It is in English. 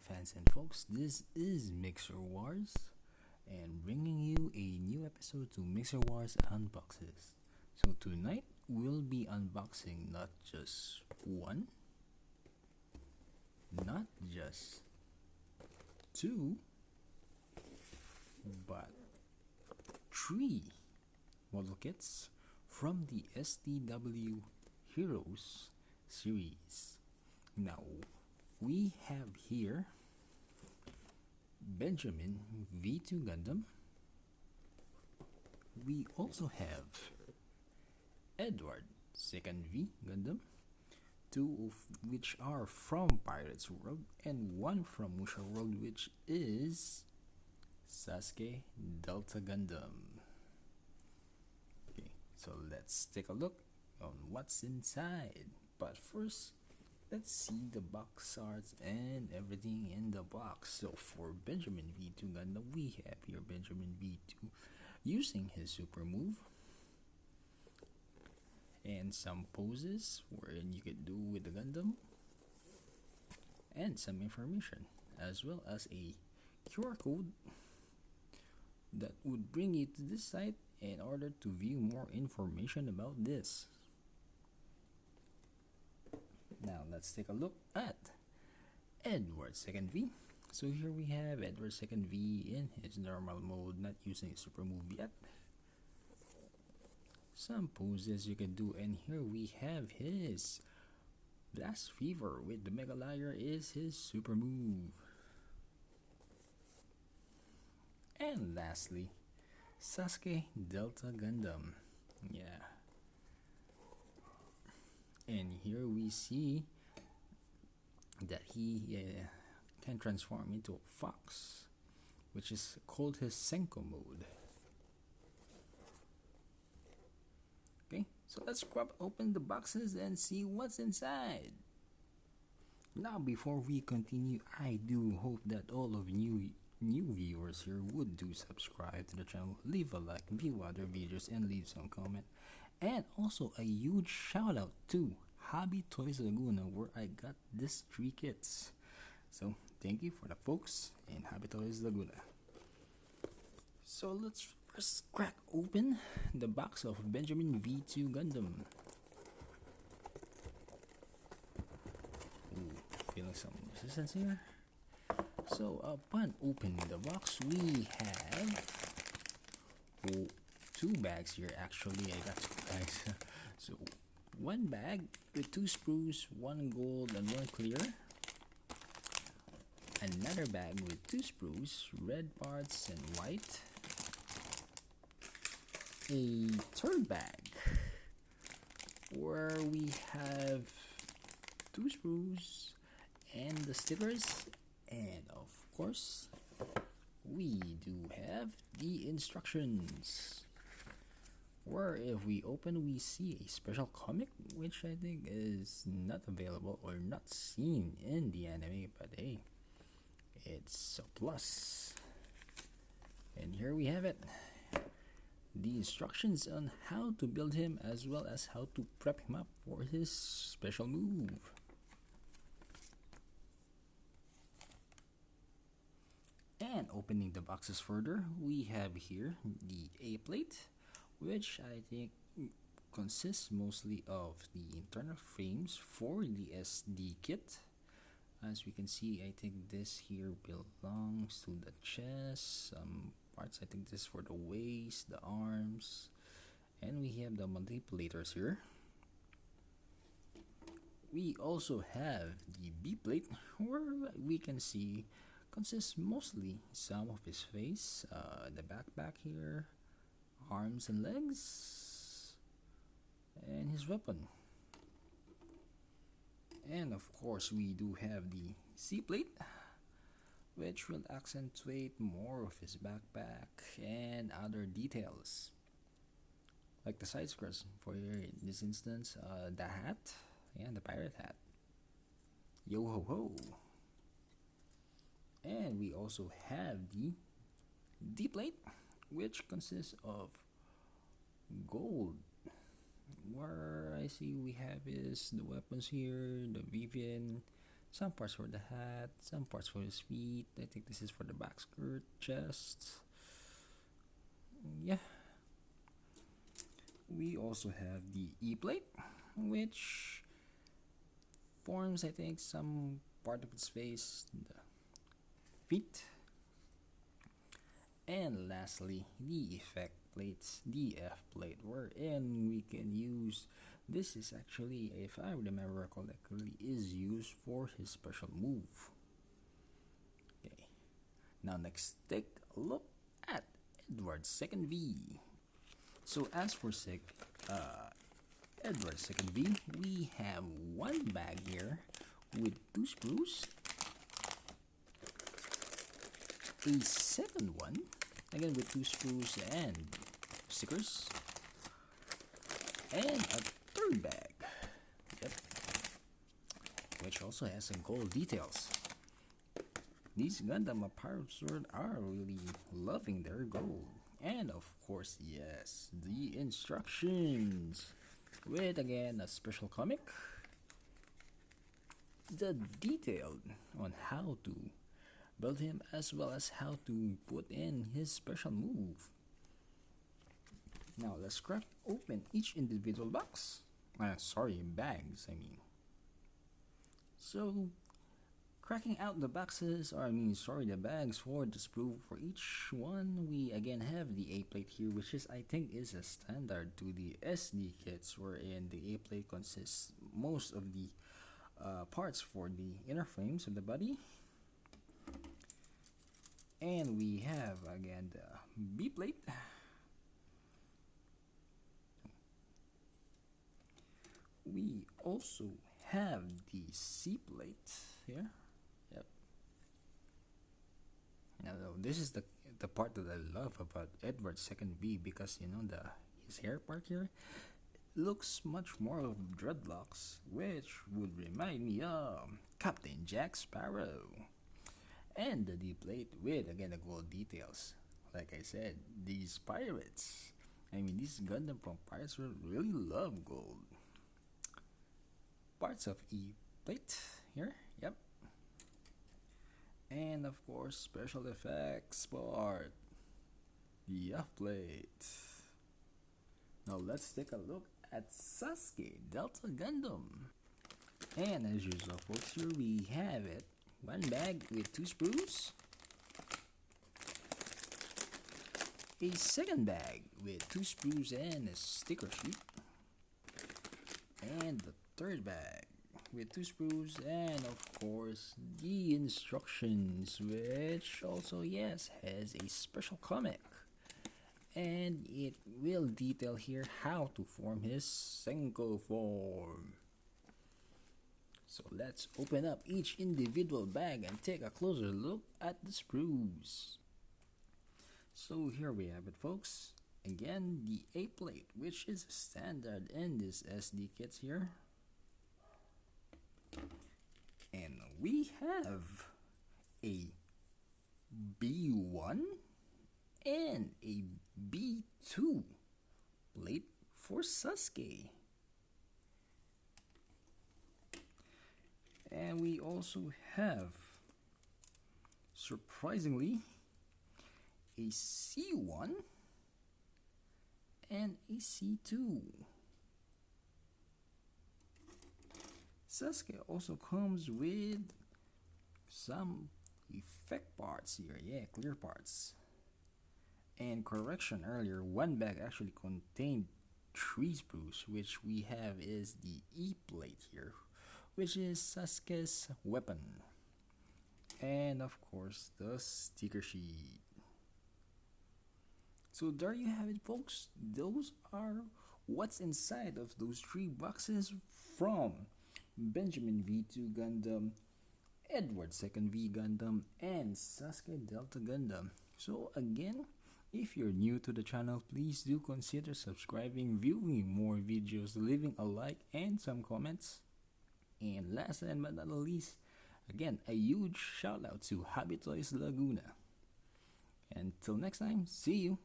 fans and folks. This is Mixer Wars and bringing you a new episode to Mixer Wars Unboxes. So, tonight we'll be unboxing not just one, not just two, but three model kits from the SDW Heroes series. Now, we have here Benjamin V2 Gundam. We also have Edward 2nd V Gundam, two of which are from Pirates World and one from Musha World, which is Sasuke Delta Gundam. Okay, so let's take a look on what's inside. But first, let's see the box arts and everything in the box. So for Benjamin V2 Gundam, we have here Benjamin V2 using his super move and some poses wherein you could do with the Gundam and some information, as well as a QR code that would bring you to this site in order to view more information about this. Now let's take a look at Edward 2nd V. So here we have Edward 2nd V in his normal mode, not using a super move yet. Some poses you can do, and here we have his Blast Fever with the Mega Liar is his super move. And lastly, Sasuke Delta Gundam. Yeah. And here we see that he can transform into a fox, which is called his Senko mode. Okay, so let's grab open the boxes and see what's inside. Now, before we continue, I do hope that all of new viewers here would do subscribe to the channel, leave a like, view other videos, and leave some comment. And also a huge shout out to Hobby Toys Laguna, where I got these 3 kits. So thank you for the folks in Hobby Toys Laguna. So let's first crack open the box of Benjamin V2 Gundam. Ooh, feeling some resistance here. So upon opening the box, we have 2 bags here. Actually, I got 2 bags. So one bag with 2 sprues, 1 gold and 1 clear. Another bag with 2 sprues, red parts and white. A third bag where we have 2 sprues and the stickers, and of course we do have the instructions, where if we open we see a special comic, which I think is not available or not seen in the anime, but hey, it's a plus. And here we have it, the instructions on how to build him, as well as how to prep him up for his special move. And opening the boxes further, we have here the A plate, which I think consists mostly of the internal frames for the SD kit. As we can see, I think this here belongs to the chest, some parts, I think this for the waist, the arms, and we have the manipulators here. We also have the B plate, where we can see consists mostly some of his face, the backpack here, arms and legs, and his weapon. And of course we do have the C plate, which will accentuate more of his backpack and other details, like the side skirts for here in this instance, the hat and the pirate hat. Yo ho ho. And we also have the D plate, which consists of gold, where I see we have is the weapons here, the Vivian, Some parts for the hat, some parts for his feet. I think this is for the back skirt, chest. Yeah. We also have the E-plate, which forms, I think, some part of its face, the feet. And lastly, the effect plates, the F plate, wherein we can use. This is actually, if I remember correctly, is used for his special move. Okay. Now next, take a look at Edward's second V. So as for Edward's second V, we have one bag here with 2 sprues. A second one, again with 2 sprues and stickers. And a third bag, yep, which also has some gold details. These Gundam Pirates are really loving their gold. And of course, yes, the instructions with again a special comic, the detailed on how to build him as well as how to put in his special move. Now let's crack open each individual box. Bags, I mean. So, cracking out the boxes, the bags for the sprue for each one, we again have the A-plate here, which is, I think, is a standard to the SD kits, wherein the A-plate consists most of the parts for the inner frames of the body. And we have again the B-plate. We also have the C-plate here. Yep. Now this is the part that I love about Edward's second V, because you know his hair part here looks much more of dreadlocks, which would remind me of Captain Jack Sparrow. And the D-plate with again the gold details. Like I said, these pirates, these Gundam from Pirates really love gold. Parts of E-plate here, yep. And of course, special effects part, the F-plate. Now let's take a look at Sasuke Delta Gundam. And as usual, folks, here we have it. One bag with 2 sprues. A second bag with 2 sprues and a sticker sheet. And the third bag with 2 sprues and of course the instructions, which also, yes, has a special comic. And it will detail here how to form his Senko form. So let's open up each individual bag and take a closer look at the sprues. So here we have it, folks. Again, the A-plate, which is standard in this SD kits here. And we have a B1 and a B2 plate for Sasuke. And we also have, surprisingly, a C1 and a C2. Sasuke also comes with some effect parts here, yeah, clear parts. And correction earlier, one bag actually contained 3 sprues, which we have is the E-plate here, which is Sasuke's weapon. And of course, the sticker sheet. So there you have it, folks. Those are what's inside of those 3 boxes from Benjamin V2 Gundam, Edward 2nd V Gundam, and Sasuke Delta Gundam. So again, if you're new to the channel, please do consider subscribing, viewing more videos, leaving a like and some comments. And last but not least, again, a huge shout out to Hobby Toys Laguna. Until next time, see you.